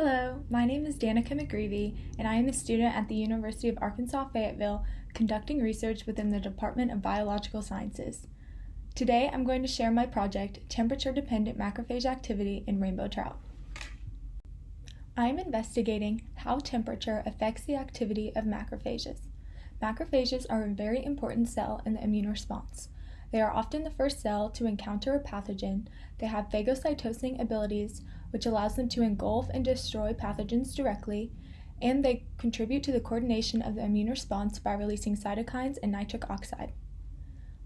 Hello, my name is Danica McGrevey, and I am a student at the University of Arkansas-Fayetteville conducting research within the Department of Biological Sciences. Today, I'm going to share my project, Temperature-Dependent Macrophage Activity in Rainbow Trout. I am investigating how temperature affects the activity of macrophages. Macrophages are a very important cell in the immune response. They are often the first cell to encounter a pathogen. They have phagocytosing abilities, which allows them to engulf and destroy pathogens directly, and they contribute to the coordination of the immune response by releasing cytokines and nitric oxide.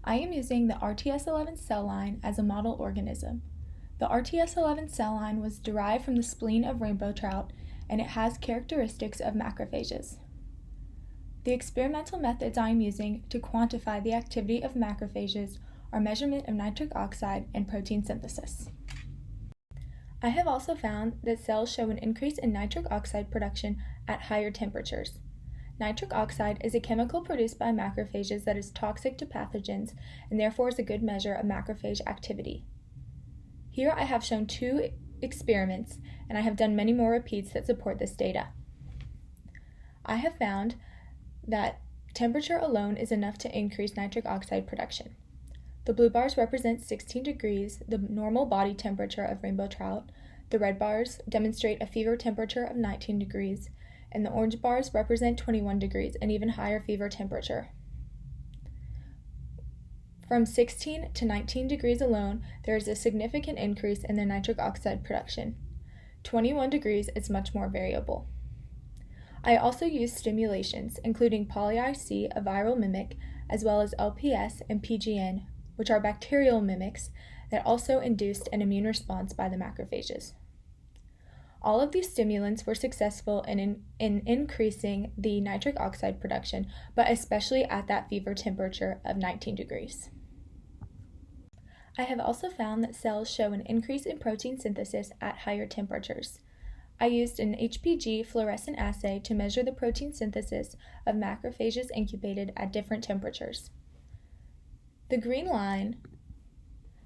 I am using the RTS11 cell line as a model organism. The RTS11 cell line was derived from the spleen of rainbow trout, and it has characteristics of macrophages. The experimental methods I am using to quantify the activity of macrophages are measurement of nitric oxide and protein synthesis. I have also found that cells show an increase in nitric oxide production at higher temperatures. Nitric oxide is a chemical produced by macrophages that is toxic to pathogens and therefore is a good measure of macrophage activity. Here I have shown two experiments, and I have done many more repeats that support this data. I have found that temperature alone is enough to increase nitric oxide production. The blue bars represent 16 degrees, the normal body temperature of rainbow trout. The red bars demonstrate a fever temperature of 19 degrees, and the orange bars represent 21 degrees, an even higher fever temperature. From 16 to 19 degrees alone, there is a significant increase in the nitric oxide production. 21 degrees is much more variable. I also used stimulations, including poly-IC, a viral mimic, as well as LPS and PGN, which are bacterial mimics that also induced an immune response by the macrophages. All of these stimulants were successful in increasing the nitric oxide production, but especially at that fever temperature of 19 degrees. I have also found that cells show an increase in protein synthesis at higher temperatures. I used an HPG fluorescent assay to measure the protein synthesis of macrophages incubated at different temperatures. The green line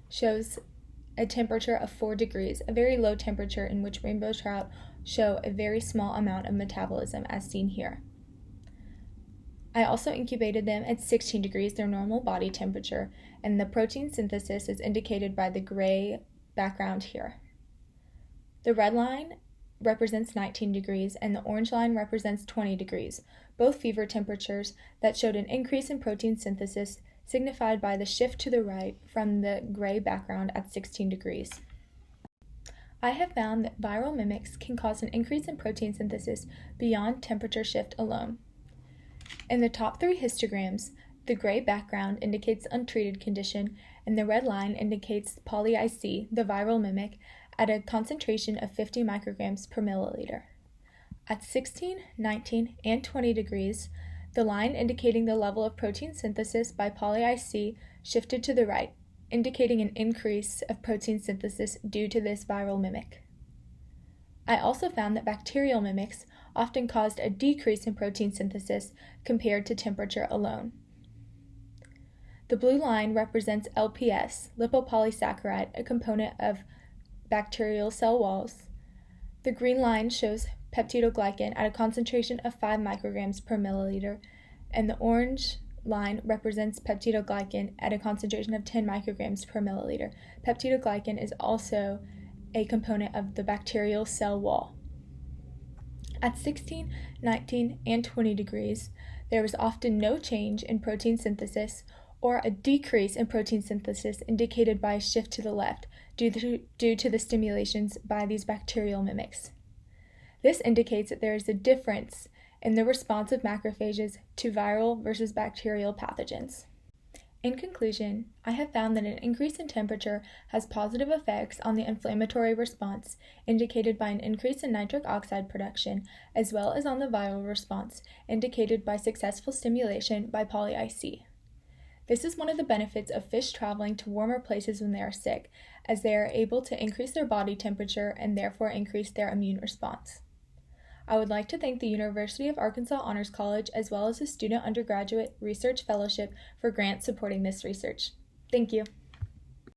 shows a temperature of 4 degrees, a very low temperature in which rainbow trout show a very small amount of metabolism as seen here. I also incubated them at 16 degrees, their normal body temperature, and the protein synthesis is indicated by the gray background here. The red line represents 19 degrees and the orange line represents 20 degrees, both fever temperatures that showed an increase in protein synthesis signified by the shift to the right from the gray background at 16 degrees. I have found that viral mimics can cause an increase in protein synthesis beyond temperature shift alone. In the top three histograms, the gray background indicates untreated condition and the red line indicates poly-IC, the viral mimic, at a concentration of 50 micrograms per milliliter. At 16, 19, and 20 degrees, the line indicating the level of protein synthesis by poly-IC shifted to the right, indicating an increase of protein synthesis due to this viral mimic. I also found that bacterial mimics often caused a decrease in protein synthesis compared to temperature alone. The blue line represents LPS, lipopolysaccharide, a component of bacterial cell walls. The green line shows peptidoglycan at a concentration of 5 micrograms per milliliter, and the orange line represents peptidoglycan at a concentration of 10 micrograms per milliliter. Peptidoglycan is also a component of the bacterial cell wall. At 16, 19, and 20 degrees, there was often no change in protein synthesis or a decrease in protein synthesis indicated by a shift to the left due to the stimulations by these bacterial mimics. This indicates that there is a difference in the response of macrophages to viral versus bacterial pathogens. In conclusion, I have found that an increase in temperature has positive effects on the inflammatory response, indicated by an increase in nitric oxide production, as well as on the viral response, indicated by successful stimulation by poly-IC. This is one of the benefits of fish traveling to warmer places when they are sick, as they are able to increase their body temperature and therefore increase their immune response. I would like to thank the University of Arkansas Honors College as well as the Student Undergraduate Research Fellowship for grants supporting this research. Thank you.